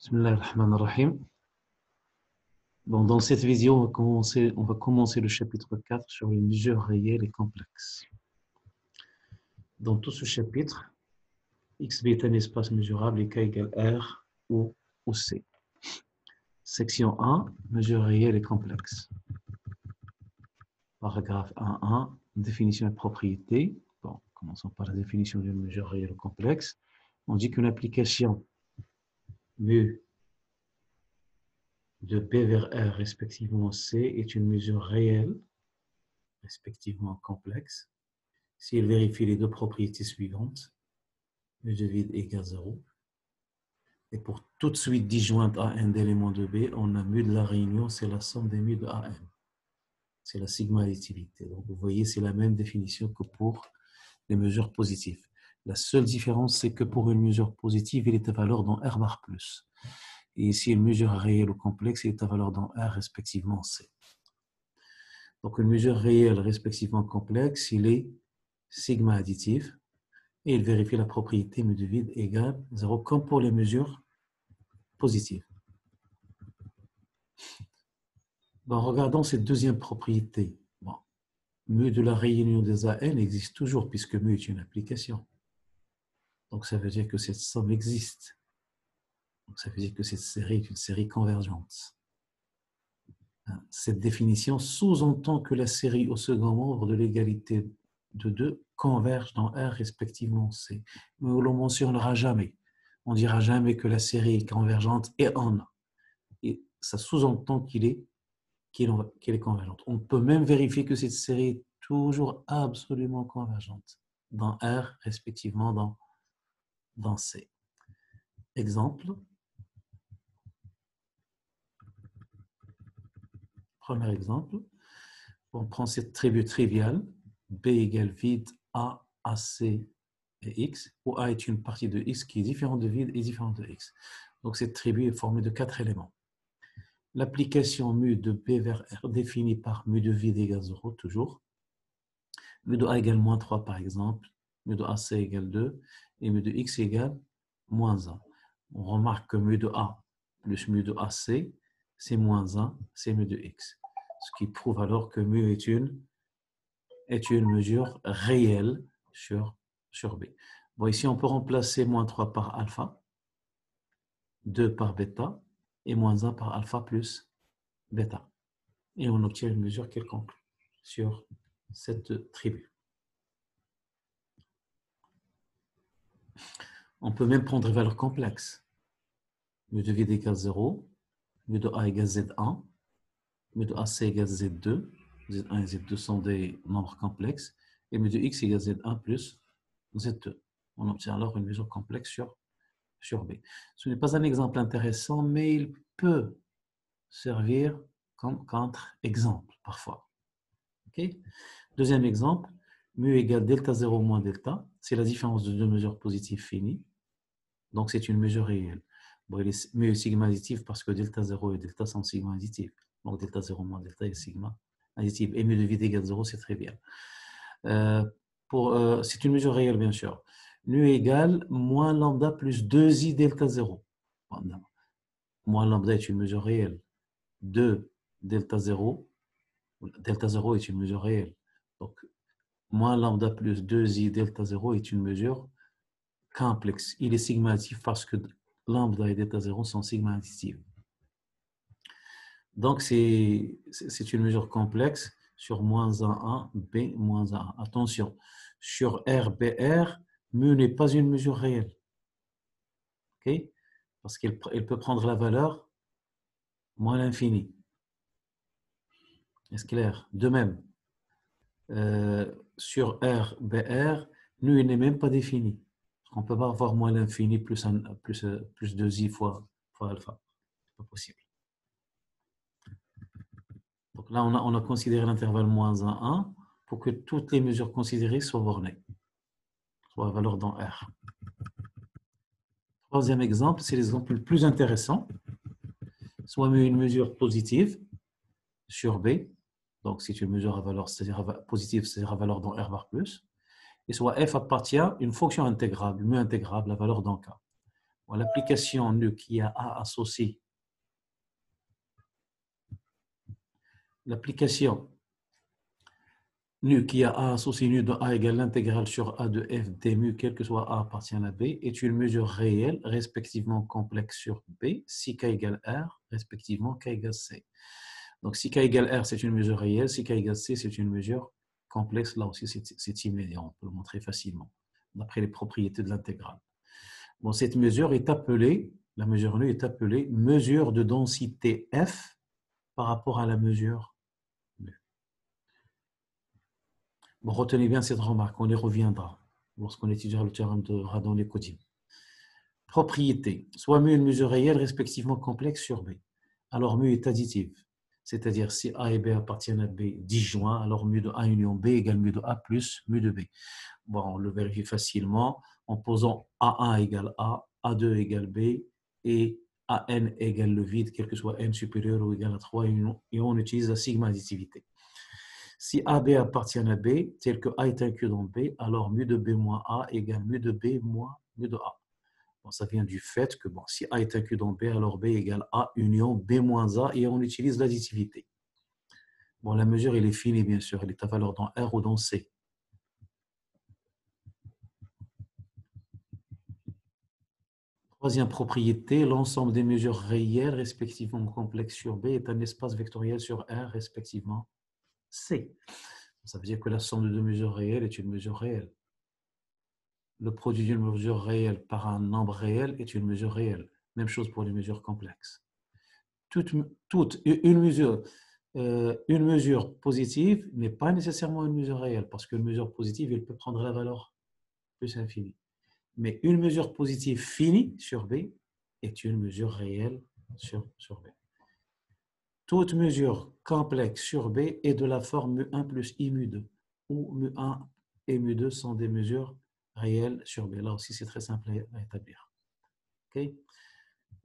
Bismillah ar-Rahman ar-Rahim. Bon, dans cette vidéo, on va commencer le chapitre 4 sur les mesures réelles et complexes. Dans tout ce chapitre, X est un espace mesurable et K égale R ou C. Section 1, mesures réelles et complexes. Paragraphe 1.1, définition et propriété. Bon, commençons par la définition d'une mesure réelle ou complexe. On dit qu'une application mu de B vers R respectivement C est une mesure réelle, respectivement complexe, si elle vérifie les deux propriétés suivantes, mu de vide égale 0. Et pour toute suite disjointe AN d'éléments de B, on a mu de la réunion, c'est la somme des mu de AN. C'est la sigma additivité. Donc vous voyez, c'est la même définition que pour les mesures positives. La seule différence, c'est que pour une mesure positive, elle est à valeur dans R bar plus. Et ici, une mesure réelle ou complexe, elle est à valeur dans R respectivement C. Donc une mesure réelle respectivement complexe, il est sigma additive et il vérifie la propriété mu de vide égale 0 comme pour les mesures positives. Bon, regardons cette deuxième propriété. Bon, mu de la réunion des AN existe toujours puisque mu est une application. Donc ça veut dire que cette somme existe. Donc ça veut dire que cette série est une série convergente. Cette définition sous-entend que la série au second membre de l'égalité de 2 converge dans R respectivement C. Mais on ne le mentionnera jamais. On ne dira jamais que la série est convergente et en A. Et ça sous-entend qu'elle est convergente. On peut même vérifier que cette série est toujours absolument convergente dans R respectivement dans C. Exemple. Premier exemple. On prend cette tribu triviale. B égale vide A, AC et X, où A est une partie de X qui est différente de vide et différente de X. Donc cette tribu est formée de 4 éléments. L'application mu de B vers R définie par mu de vide égale 0, toujours. Mu de A égale moins 3 par exemple, mu de AC égale 2 et mu de X égale moins 1. On remarque que mu de A plus mu de AC, c'est moins 1, c'est mu de X. Ce qui prouve alors que mu est une mesure réelle sur B. Bon, ici, on peut remplacer moins 3 par alpha, 2 par bêta et moins 1 par alpha plus bêta. Et on obtient une mesure quelconque sur cette tribu. On peut même prendre des valeurs complexes. Mu de vide égale 0, mu de A égale Z1, mu de AC égale Z2, Z1 et Z2 sont des nombres complexes, et mu de X égale Z1 plus Z2. On obtient alors une mesure complexe sur B. Ce n'est pas un exemple intéressant, mais il peut servir comme contre-exemple parfois. Okay? Deuxième exemple, mu égale delta 0 moins delta, c'est la différence de deux mesures positives finies, donc c'est une mesure réelle. Bon, mu est sigma additive parce que delta 0 et delta sont sigma additifs. Donc delta 0 moins delta est sigma additive. Et mu de vide égale 0, c'est très bien. C'est une mesure réelle, bien sûr. Nu égale moins lambda plus 2i delta 0. Moins lambda est une mesure réelle. 2 delta 0 est une mesure réelle. Donc, moins lambda plus 2i delta 0 est une mesure complexe. Il est sigma additif parce que lambda et delta 0 sont sigma additifs. Donc, c'est une mesure complexe sur moins 1, B moins 1. Attention, sur R, BR, mu n'est pas une mesure réelle. Okay? Parce qu'elle peut prendre la valeur moins l'infini. Est-ce clair? De même, sur R, BR, nu n'est même pas défini. On ne peut pas avoir moins l'infini plus 2i fois alpha. Ce n'est pas possible. Donc là, on a considéré l'intervalle moins 1, 1 pour que toutes les mesures considérées soient bornées, soient à valeur dans R. Troisième exemple, c'est l'exemple le plus intéressant. Soit une mesure positive sur B, donc c'est une mesure à valeur, c'est-à-dire positive, c'est-à-dire à valeur dans R bar plus, et soit f appartient à une fonction intégrable, mu intégrable à valeur dans K. Bon, l'application nu qui a A associé, l'application nu qui a A associé nu de A égale l'intégrale sur A de f d mu, quel que soit A appartient à B, est une mesure réelle, respectivement complexe sur B, si K égale R, respectivement K égale C. Donc, si K égale R, c'est une mesure réelle, si K égale C, c'est une mesure complexe. Là aussi, c'est immédiat, on peut le montrer facilement, d'après les propriétés de l'intégrale. Bon, cette mesure est appelée, la mesure nu est appelée mesure de densité F par rapport à la mesure nu. Bon, retenez bien cette remarque, on y reviendra lorsqu'on étudiera le théorème de Radon-Nikodym. Propriété, soit mu est une mesure réelle respectivement complexe sur B. Alors mu est additive, c'est-à-dire si A et B appartiennent à B disjoints, alors mu de A union B égale mu de A plus mu de B. Bon, on le vérifie facilement en posant A1 égale A, A2 égale B et AN égale le vide, quel que soit n supérieur ou égal à 3, et on utilise la sigma additivité. Si AB appartient à B, tel que A est inclus dans B, alors mu de B moins A égale mu de B moins mu de A. Bon, ça vient du fait que si A est inclus dans B, alors B égale A union B moins A, et on utilise l'additivité. Bon, la mesure, elle est finie, bien sûr, elle est à valeur dans R ou dans C. Troisième propriété, l'ensemble des mesures réelles, respectivement complexes sur B, est un espace vectoriel sur R, respectivement C. Ça veut dire que la somme de deux mesures réelles est une mesure réelle. Le produit d'une mesure réelle par un nombre réel est une mesure réelle. Même chose pour les mesures complexes. Une mesure positive n'est pas nécessairement une mesure réelle, parce qu'une mesure positive, elle peut prendre la valeur plus infinie. Mais une mesure positive finie sur B est une mesure réelle sur B. Toute mesure complexe sur B est de la forme mu1 plus I mu2, où mu1 et mu2 sont des mesures réelles sur B. Là aussi, c'est très simple à établir. Okay?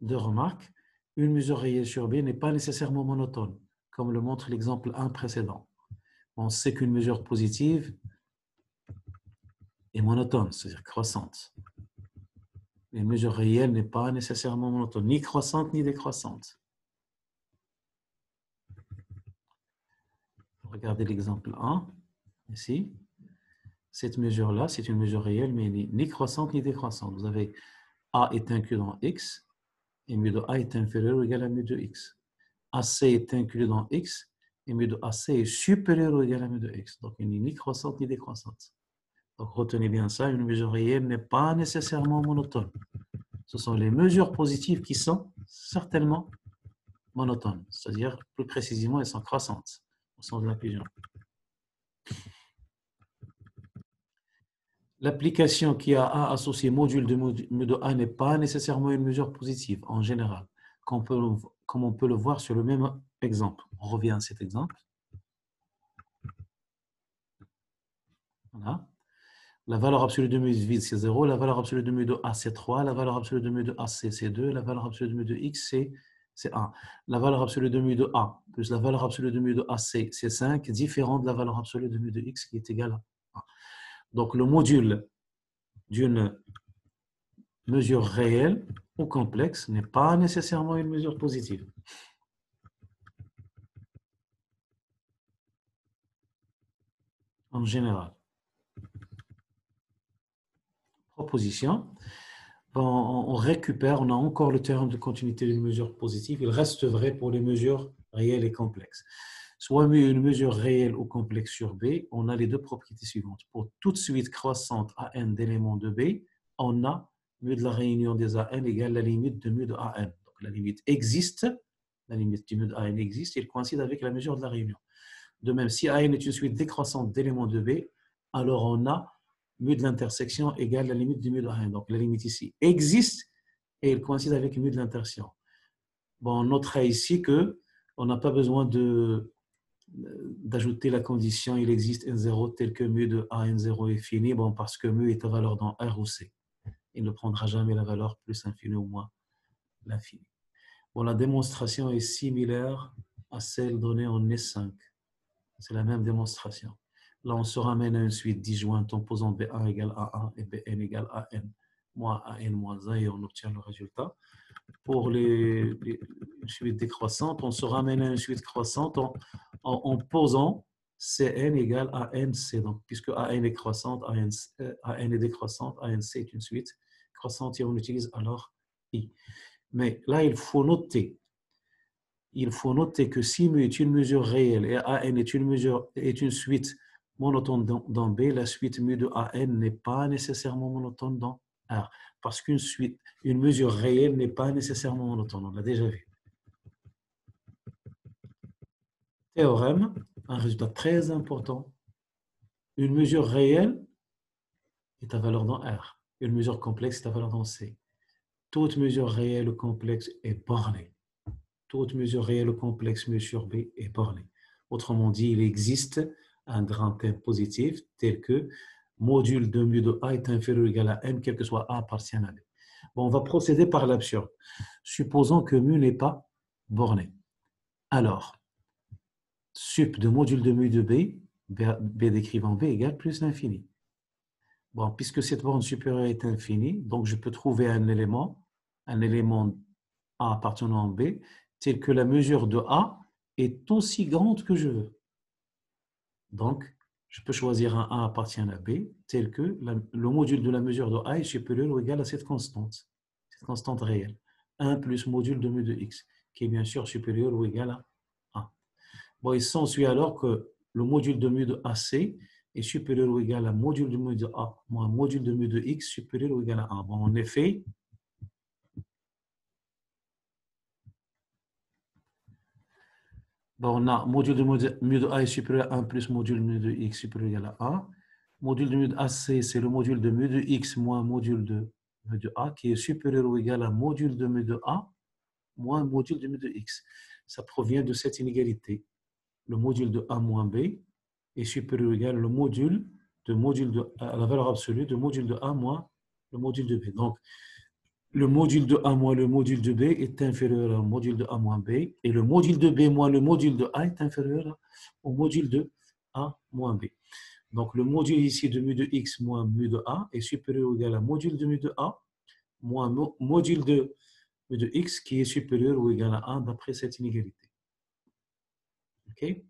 Deux remarques. Une mesure réelle sur B n'est pas nécessairement monotone, comme le montre l'exemple 1 précédent. On sait qu'une mesure positive est monotone, c'est-à-dire croissante. Une mesure réelle n'est pas nécessairement monotone, ni croissante ni décroissante. Regardez l'exemple 1, ici. Cette mesure-là, c'est une mesure réelle, mais ni croissante ni décroissante. Vous avez A est inclus dans X, et mu de A est inférieur ou égal à mu de X. AC est inclus dans X, et mu de AC est supérieur ou égal à mu de X. Donc, il n'est ni croissante ni décroissante. Donc, retenez bien ça, une mesure réelle n'est pas nécessairement monotone. Ce sont les mesures positives qui sont certainement monotones, c'est-à-dire, plus précisément, elles sont croissantes au sens de l'inclusion. L'application qui a A associé module de mu de A n'est pas nécessairement une mesure positive en général, comme on peut le voir sur le même exemple. On revient à cet exemple. Voilà. La valeur absolue de mu vide, c'est 0. La valeur absolue de mu de A, c'est 3. La valeur absolue de mu de AC, c'est 2. La valeur absolue de mu de X, c'est 1. La valeur absolue de mu de A plus la valeur absolue de mu de AC, c'est 5, différent de la valeur absolue de mu de X qui est égale à 1. Donc, le module d'une mesure réelle ou complexe n'est pas nécessairement une mesure positive. En général. Proposition. On récupère, on a encore le terme de continuité d'une mesure positive. Il reste vrai pour les mesures réelles et complexes. Soit une mesure réelle ou complexe sur B, on a les deux propriétés suivantes. Pour toute suite croissante AN d'éléments de B, on a mu de la réunion des AN égale la limite de mu de AN. Donc la limite existe, la limite du mu de AN existe, il coïncide avec la mesure de la réunion. De même, si AN est une suite décroissante d'éléments de B, alors on a mu de l'intersection égale la limite du mu de AN. Donc la limite ici existe et elle coïncide avec mu de l'intersection. Bon, on notera ici qu'on n'a pas besoin d'ajouter la condition il existe N0 tel que mu de A N0 est fini, bon, parce que mu est à valeur dans R ou C. Il ne prendra jamais la valeur plus infinie ou moins l'infini. Bon, la démonstration est similaire à celle donnée en S5. C'est la même démonstration. Là, on se ramène à une suite disjointe en posant B1 égale A1 et Bn égale AN. moins AN moins 1 et on obtient le résultat. Pour les suites décroissantes, on se ramène à une suite croissante en posant Cn égale ANC. Donc, puisque AN est croissante, AN est décroissante, ANC est une suite croissante et on utilise alors I. Mais là, il faut noter que si mu est une mesure réelle et AN est une suite monotone dans B, la suite mu de AN n'est pas nécessairement monotone dans R. Parce une mesure réelle n'est pas nécessairement monotone. On l'a déjà vu. Théorème, un résultat très important. Une mesure réelle est à valeur dans R. Une mesure complexe est à valeur dans C. Toute mesure réelle ou complexe est bornée. Toute mesure réelle ou complexe mu sur B est bornée. Autrement dit, il existe un grand thème positif tel que module de mu de A est inférieur ou égal à M, quel que soit A appartient à B. Bon, on va procéder par l'absurde. Supposons que mu n'est pas borné. Alors, sup de module de mu de B, B décrivant B égale plus l'infini. Bon, puisque cette borne supérieure est infinie, donc je peux trouver un élément A appartenant à B, tel que la mesure de A est aussi grande que je veux. Donc, je peux choisir un A appartient à B, tel que le module de la mesure de A est supérieur ou égal à cette constante réelle. 1 plus module de mu de X, qui est bien sûr supérieur ou égal à A. Bon, il s'ensuit alors que le module de mu de AC est supérieur ou égal à module de mu de A moins module de mu de X supérieur ou égal à A. Bon, en effet, bon, on a module de mu de A est supérieur à 1 plus module de mu de X supérieur ou égal à A. Module de mu de AC, c'est le module de mu de X moins module de mu de A qui est supérieur ou égal à module de mu de A moins module de mu de X. Ça provient de cette inégalité. Le module de A moins B est supérieur ou égal à à la valeur absolue de module de A moins le module de B. Donc, le module de A moins le module de B est inférieur au module de A moins B et le module de B moins le module de A est inférieur au module de A moins B. Donc, le module ici de mu de X moins mu de A est supérieur ou égal à module de mu de A moins module de mu de X qui est supérieur ou égal à 1 d'après cette inégalité. OK?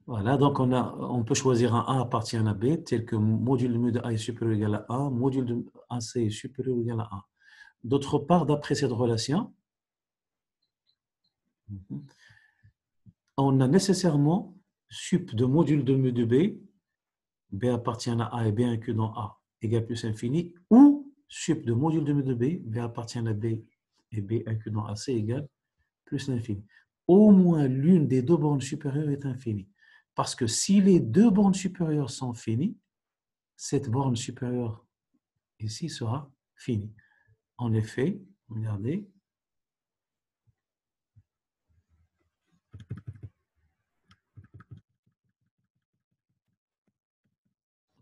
Voilà, donc on peut choisir un A appartient à B, tel que module de mu de A est supérieur ou égal à A, module de AC est supérieur ou égal à A. D'autre part, d'après cette relation, on a nécessairement sup de module de mu de B, B appartient à A et B inclus dans A, égale plus infini, ou sup de module de mu de B, B appartient à B et B inclus dans AC égale plus l'infini. Au moins l'une des deux bornes supérieures est infinie. Parce que si les deux bornes supérieures sont finies, cette borne supérieure ici sera finie. En effet, regardez,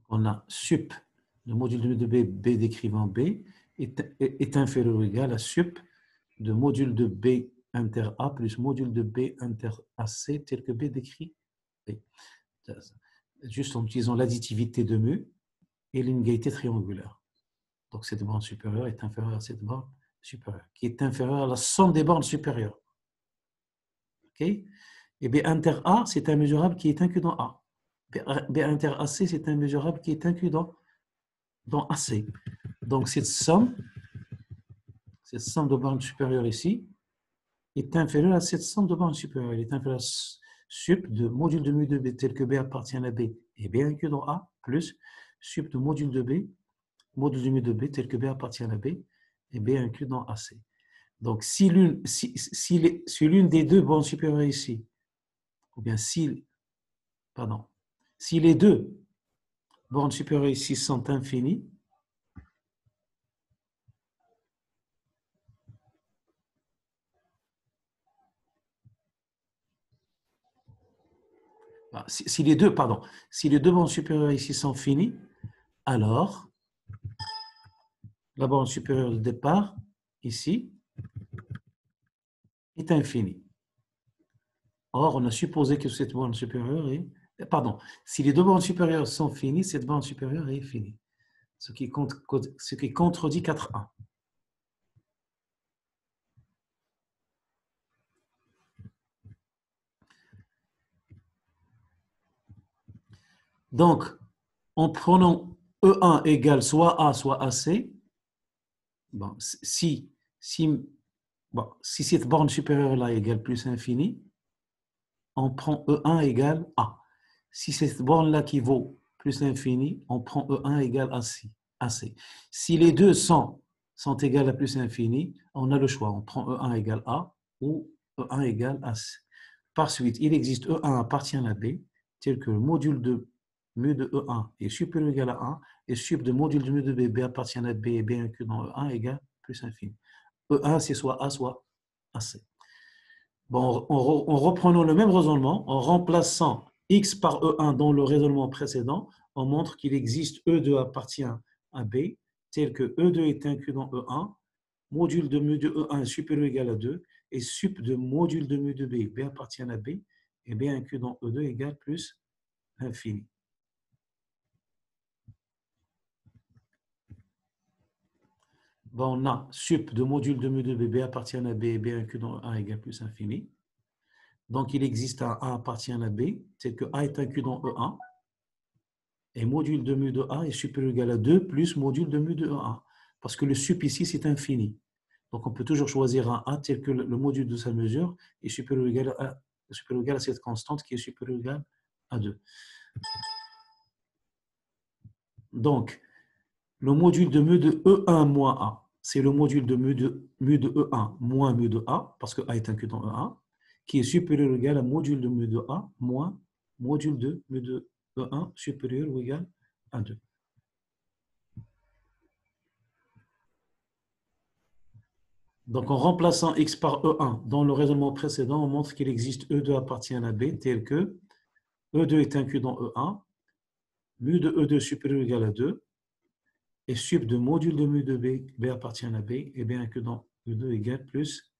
on a sup, le module de B, B décrivant B, est inférieur ou égal à sup de module de B inter A plus module de B inter AC tel que B décrit B. Juste en utilisant l'additivité de mu et l'inégalité triangulaire. Donc cette borne supérieure est inférieure à cette borne supérieure, qui est inférieure à la somme des bornes supérieures. OK? Et B inter A, c'est un mesurable qui est inclus dans A. B inter AC, c'est un mesurable qui est inclus dans AC. Donc cette somme de bornes supérieures ici est inférieure à cette somme de bornes supérieures. Elle est inférieure à sup de module de mu de B tel que B appartient à B et B inclus dans A, plus sup de module de B, module de mu de B tel que B appartient à B et B inclus dans AC. Donc si l'une des deux bornes supérieures ici, ou bien si les deux bornes supérieures ici sont infinies, si les deux bornes supérieures ici sont finies, alors la borne supérieure de départ ici est infinie. Or, on a supposé que cette borne supérieure est Pardon, si les deux bornes supérieures sont finies, cette borne supérieure est finie. Ce qui contredit 4a. Donc, en prenant E1 égale soit A, soit AC, bon, si cette borne supérieure-là égale plus infini, on prend E1 égale A. Si cette borne-là qui vaut plus l'infini, on prend E1 égale AC. Si les deux sont égales à plus infini, on a le choix. On prend E1 égale A ou E1 égale AC. Par suite, il existe E1 appartient à B, tel que le module de mu de E1 est supérieur ou égal à 1, et sup de module de mu de B, B appartient à B et B inclus dans E1 égale plus infini. E1, c'est soit A, soit AC. Bon, en reprenant le même raisonnement, en remplaçant X par E1 dans le raisonnement précédent, on montre qu'il existe E2 appartient à B, tel que E2 est inclus dans E1, module de mu de E1 est supérieur ou égal à 2, et sup de module de mu de B, B appartient à B, et B inclus dans E2 égale plus infini. Bon, on a sup de module de mu de B, B appartient à B, et B inclus dans E1 égale plus infini. Donc, il existe un A appartient à B, c'est que A est inclus dans E1, et module de mu de A est supérieur ou égal à 2 plus module de mu de E1. Parce que le sup ici, c'est infini. Donc, on peut toujours choisir un A tel que le module de sa mesure est supérieur ou égal à cette constante qui est supérieure ou égale à 2. Donc, le module de mu de E1 moins A, c'est le module de mu de E1 moins mu de A, parce que A est inclus dans E1, qui est supérieur ou égal à module de mu de A moins module de mu de E1 supérieur ou égal à 2. Donc, en remplaçant X par E1 dans le raisonnement précédent, on montre qu'il existe E2 appartient à B, tel que E2 est inclus dans E1, mu de E2 supérieur ou égal à 2, et sup de module de mu de B, B appartient à B, et B inclus dans E2 égale plus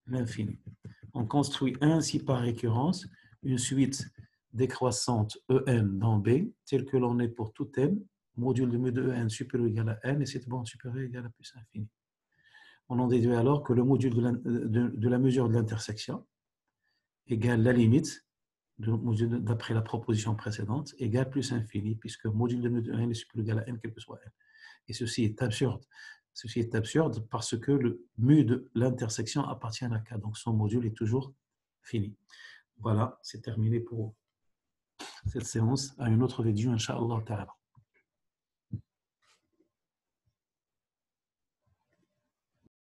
l'infini. On construit ainsi par récurrence une suite décroissante En dans B, telle que l'on est pour tout n, module de mu de En supérieur ou égal à n, et cette bande supérieure égale à plus infini. On en déduit alors que le module de la mesure de l'intersection égale la limite, d'après la proposition précédente, égale plus infini, puisque module de mu de n est supérieur ou égal à n, quel que soit n. Et ceci est absurde. Ceci est absurde parce que le mu de l'intersection appartient à K, donc son module est toujours fini. Voilà, c'est terminé pour cette séance. À une autre vidéo, Inch'Allah ta'ala.